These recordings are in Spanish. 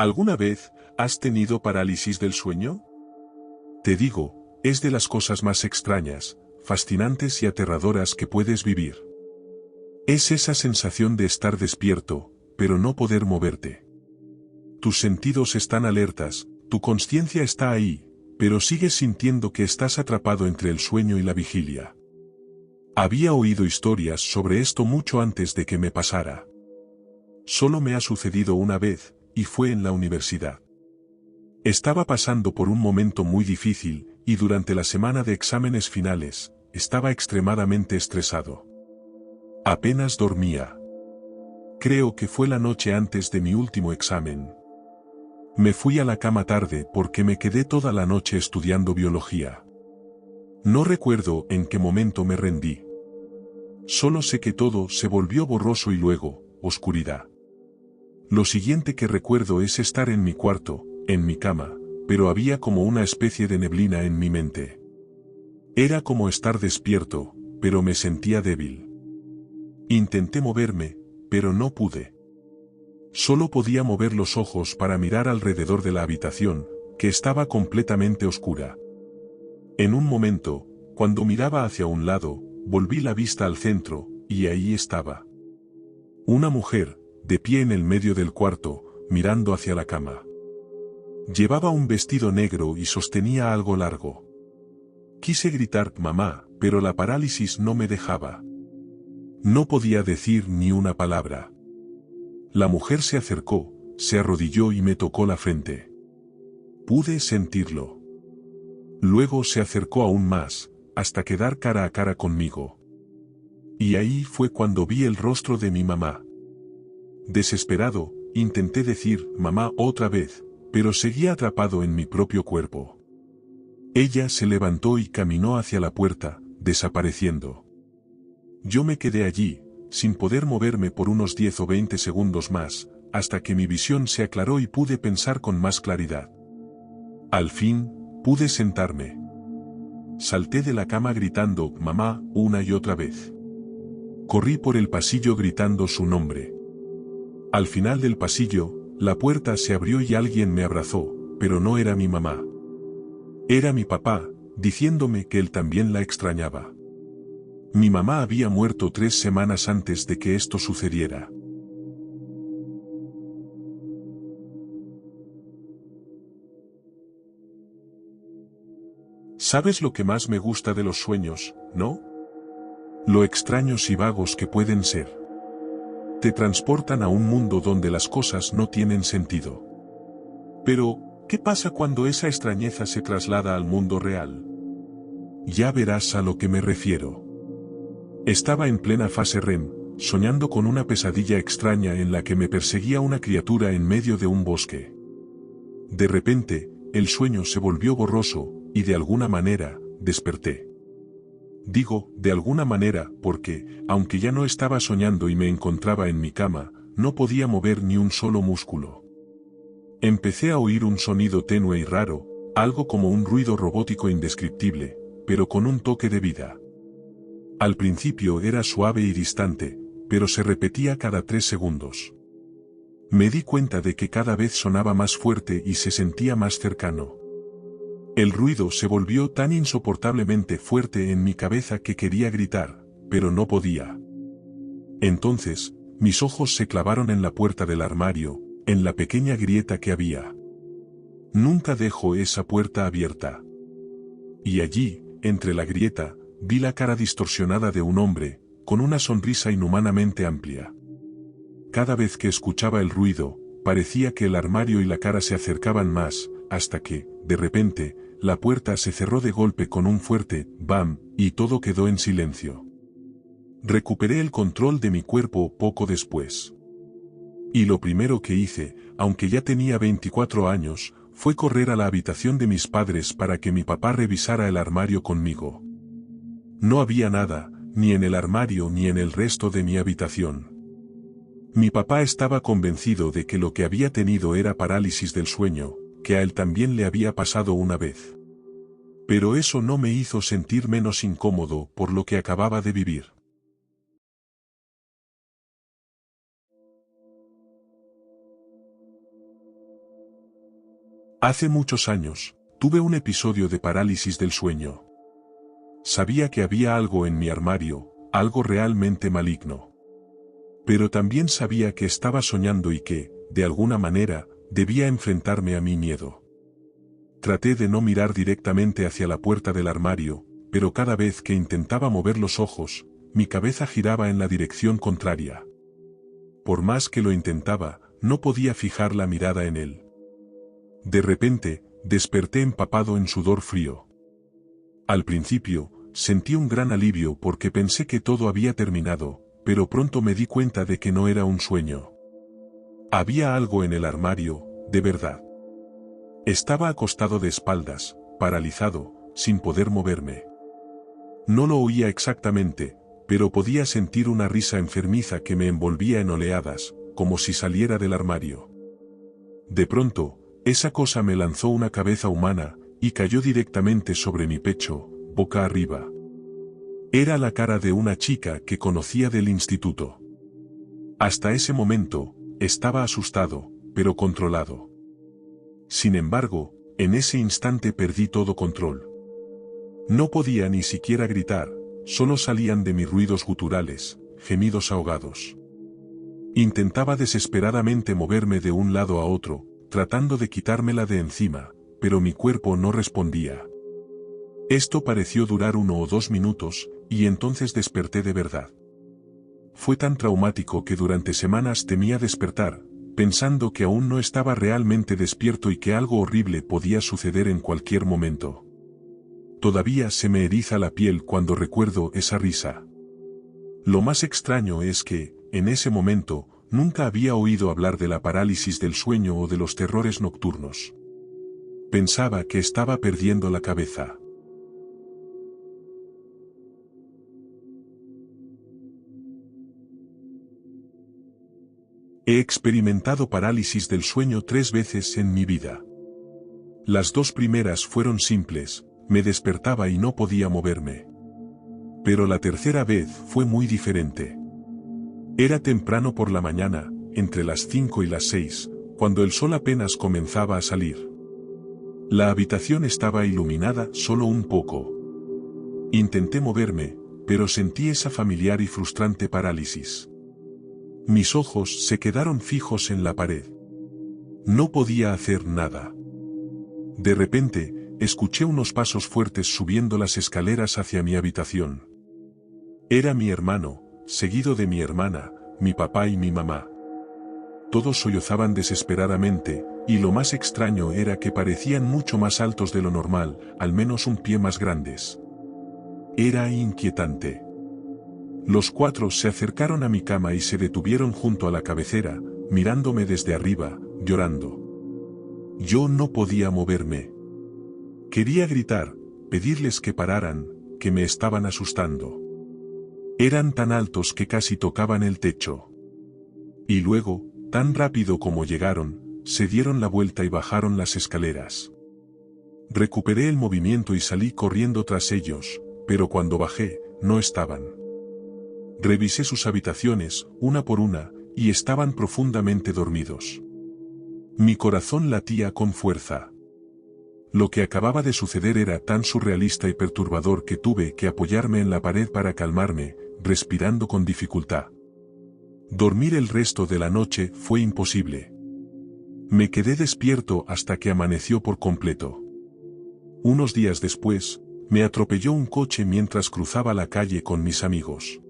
¿Alguna vez has tenido parálisis del sueño? Te digo, es de las cosas más extrañas, fascinantes y aterradoras que puedes vivir. Es esa sensación de estar despierto, pero no poder moverte. Tus sentidos están alertas, tu conciencia está ahí, pero sigues sintiendo que estás atrapado entre el sueño y la vigilia. Había oído historias sobre esto mucho antes de que me pasara. Solo me ha sucedido una vez, y fue en la universidad. Estaba pasando por un momento muy difícil, y durante la semana de exámenes finales, estaba extremadamente estresado. Apenas dormía. Creo que fue la noche antes de mi último examen. Me fui a la cama tarde porque me quedé toda la noche estudiando biología. No recuerdo en qué momento me rendí. Solo sé que todo se volvió borroso y luego, oscuridad. Lo siguiente que recuerdo es estar en mi cuarto, en mi cama, pero había como una especie de neblina en mi mente. Era como estar despierto, pero me sentía débil. Intenté moverme, pero no pude. Solo podía mover los ojos para mirar alrededor de la habitación, que estaba completamente oscura. En un momento, cuando miraba hacia un lado, volví la vista al centro, y ahí estaba. Una mujer, de pie en el medio del cuarto, mirando hacia la cama. Llevaba un vestido negro y sostenía algo largo. Quise gritar «mamá», pero la parálisis no me dejaba. No podía decir ni una palabra. La mujer se acercó, se arrodilló y me tocó la frente. Pude sentirlo. Luego se acercó aún más, hasta quedar cara a cara conmigo. Y ahí fue cuando vi el rostro de mi mamá. Desesperado, intenté decir «mamá» otra vez, pero seguía atrapado en mi propio cuerpo. Ella se levantó y caminó hacia la puerta, desapareciendo. Yo me quedé allí, sin poder moverme por unos 10 o 20 segundos más, hasta que mi visión se aclaró y pude pensar con más claridad. Al fin, pude sentarme. Salté de la cama gritando «mamá» una y otra vez. Corrí por el pasillo gritando su nombre. Al final del pasillo, la puerta se abrió y alguien me abrazó, pero no era mi mamá. Era mi papá, diciéndome que él también la extrañaba. Mi mamá había muerto 3 semanas antes de que esto sucediera. ¿Sabes lo que más me gusta de los sueños, no? Lo extraños y vagos que pueden ser. Te transportan a un mundo donde las cosas no tienen sentido. Pero, ¿qué pasa cuando esa extrañeza se traslada al mundo real? Ya verás a lo que me refiero. Estaba en plena fase REM, soñando con una pesadilla extraña en la que me perseguía una criatura en medio de un bosque. De repente, el sueño se volvió borroso, y de alguna manera, desperté. Digo, de alguna manera, porque, aunque ya no estaba soñando y me encontraba en mi cama, no podía mover ni un solo músculo. Empecé a oír un sonido tenue y raro, algo como un ruido robótico indescriptible, pero con un toque de vida. Al principio era suave y distante, pero se repetía cada 3 segundos. Me di cuenta de que cada vez sonaba más fuerte y se sentía más cercano. El ruido se volvió tan insoportablemente fuerte en mi cabeza que quería gritar, pero no podía. Entonces, mis ojos se clavaron en la puerta del armario, en la pequeña grieta que había. Nunca dejo esa puerta abierta. Y allí, entre la grieta, vi la cara distorsionada de un hombre, con una sonrisa inhumanamente amplia. Cada vez que escuchaba el ruido, parecía que el armario y la cara se acercaban más, hasta que, de repente, la puerta se cerró de golpe con un fuerte «bam», y todo quedó en silencio. Recuperé el control de mi cuerpo poco después. Y lo primero que hice, aunque ya tenía 24 años, fue correr a la habitación de mis padres para que mi papá revisara el armario conmigo. No había nada, ni en el armario ni en el resto de mi habitación. Mi papá estaba convencido de que lo que había tenido era parálisis del sueño, que a él también le había pasado una vez. Pero eso no me hizo sentir menos incómodo por lo que acababa de vivir. Hace muchos años, tuve un episodio de parálisis del sueño. Sabía que había algo en mi armario, algo realmente maligno. Pero también sabía que estaba soñando y que, de alguna manera, debía enfrentarme a mi miedo. Traté de no mirar directamente hacia la puerta del armario, pero cada vez que intentaba mover los ojos, mi cabeza giraba en la dirección contraria. Por más que lo intentaba, no podía fijar la mirada en él. De repente, desperté empapado en sudor frío. Al principio, sentí un gran alivio porque pensé que todo había terminado, pero pronto me di cuenta de que no era un sueño. Había algo en el armario, de verdad. Estaba acostado de espaldas, paralizado, sin poder moverme. No lo oía exactamente, pero podía sentir una risa enfermiza que me envolvía en oleadas, como si saliera del armario. De pronto, esa cosa me lanzó una cabeza humana, y cayó directamente sobre mi pecho, boca arriba. Era la cara de una chica que conocía del instituto. Hasta ese momento, estaba asustado, pero controlado. Sin embargo, en ese instante perdí todo control. No podía ni siquiera gritar, solo salían de mí ruidos guturales, gemidos ahogados. Intentaba desesperadamente moverme de un lado a otro, tratando de quitármela de encima, pero mi cuerpo no respondía. Esto pareció durar 1 o 2 minutos, y entonces desperté de verdad. Fue tan traumático que durante semanas temía despertar, pensando que aún no estaba realmente despierto y que algo horrible podía suceder en cualquier momento. Todavía se me eriza la piel cuando recuerdo esa risa. Lo más extraño es que, en ese momento, nunca había oído hablar de la parálisis del sueño o de los terrores nocturnos. Pensaba que estaba perdiendo la cabeza. He experimentado parálisis del sueño 3 veces en mi vida. Las 2 primeras fueron simples, me despertaba y no podía moverme. Pero la tercera vez fue muy diferente. Era temprano por la mañana, entre las 5 y las 6, cuando el sol apenas comenzaba a salir. La habitación estaba iluminada solo un poco. Intenté moverme, pero sentí esa familiar y frustrante parálisis. Mis ojos se quedaron fijos en la pared. No podía hacer nada. De repente, escuché unos pasos fuertes subiendo las escaleras hacia mi habitación. Era mi hermano, seguido de mi hermana, mi papá y mi mamá. Todos sollozaban desesperadamente, y lo más extraño era que parecían mucho más altos de lo normal, al menos un pie más grandes. Era inquietante. Los 4 se acercaron a mi cama y se detuvieron junto a la cabecera, mirándome desde arriba, llorando. Yo no podía moverme. Quería gritar, pedirles que pararan, que me estaban asustando. Eran tan altos que casi tocaban el techo. Y luego, tan rápido como llegaron, se dieron la vuelta y bajaron las escaleras. Recuperé el movimiento y salí corriendo tras ellos, pero cuando bajé, no estaban. Revisé sus habitaciones, una por una, y estaban profundamente dormidos. Mi corazón latía con fuerza. Lo que acababa de suceder era tan surrealista y perturbador que tuve que apoyarme en la pared para calmarme, respirando con dificultad. Dormir el resto de la noche fue imposible. Me quedé despierto hasta que amaneció por completo. Unos días después, me atropelló un coche mientras cruzaba la calle con mis amigos.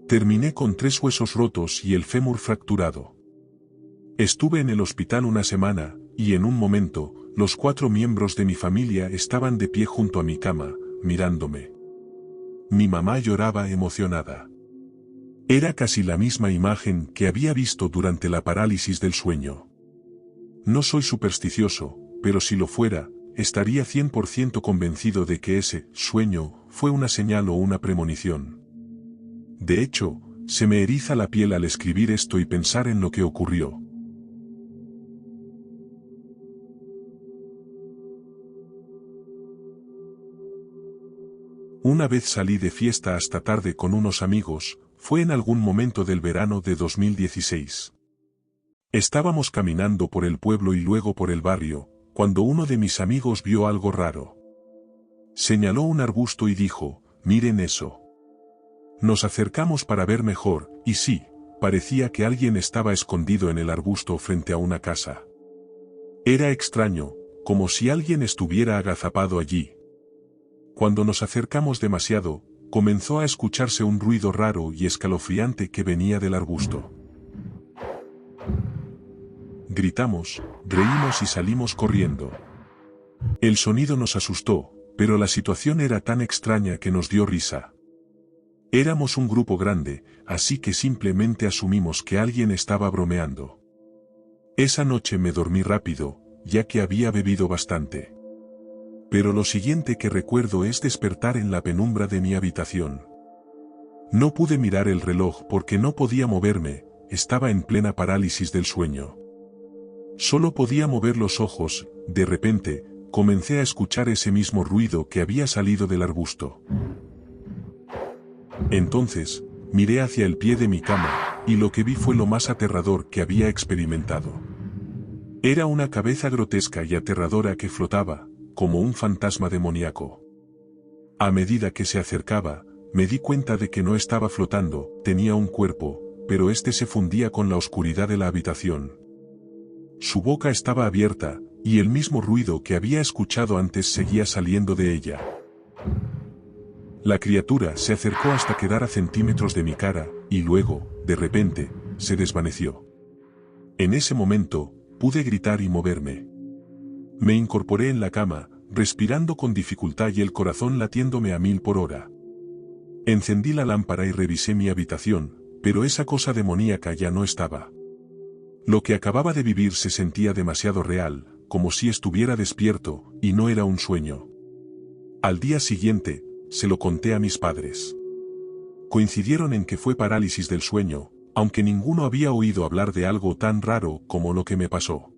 Terminé con 3 huesos rotos y el fémur fracturado. Estuve en el hospital una semana, y en un momento, los 4 miembros de mi familia estaban de pie junto a mi cama, mirándome. Mi mamá lloraba emocionada. Era casi la misma imagen que había visto durante la parálisis del sueño. No soy supersticioso, pero si lo fuera, estaría 100% convencido de que ese sueño fue una señal o una premonición. De hecho, se me eriza la piel al escribir esto y pensar en lo que ocurrió. Una vez salí de fiesta hasta tarde con unos amigos, fue en algún momento del verano de 2016. Estábamos caminando por el pueblo y luego por el barrio, cuando uno de mis amigos vio algo raro. Señaló un arbusto y dijo, «Miren eso». Nos acercamos para ver mejor, y sí, parecía que alguien estaba escondido en el arbusto frente a una casa. Era extraño, como si alguien estuviera agazapado allí. Cuando nos acercamos demasiado, comenzó a escucharse un ruido raro y escalofriante que venía del arbusto. Gritamos, reímos y salimos corriendo. El sonido nos asustó, pero la situación era tan extraña que nos dio risa. Éramos un grupo grande, así que simplemente asumimos que alguien estaba bromeando. Esa noche me dormí rápido, ya que había bebido bastante. Pero lo siguiente que recuerdo es despertar en la penumbra de mi habitación. No pude mirar el reloj porque no podía moverme, estaba en plena parálisis del sueño. Solo podía mover los ojos, de repente, comencé a escuchar ese mismo ruido que había salido del arbusto. Entonces, miré hacia el pie de mi cama, y lo que vi fue lo más aterrador que había experimentado. Era una cabeza grotesca y aterradora que flotaba, como un fantasma demoníaco. A medida que se acercaba, me di cuenta de que no estaba flotando, tenía un cuerpo, pero este se fundía con la oscuridad de la habitación. Su boca estaba abierta, y el mismo ruido que había escuchado antes seguía saliendo de ella. La criatura se acercó hasta quedar a centímetros de mi cara, y luego, de repente, se desvaneció. En ese momento, pude gritar y moverme. Me incorporé en la cama, respirando con dificultad y el corazón latiéndome a 1000 por hora. Encendí la lámpara y revisé mi habitación, pero esa cosa demoníaca ya no estaba. Lo que acababa de vivir se sentía demasiado real, como si estuviera despierto, y no era un sueño. Al día siguiente, se lo conté a mis padres. Coincidieron en que fue parálisis del sueño, aunque ninguno había oído hablar de algo tan raro como lo que me pasó.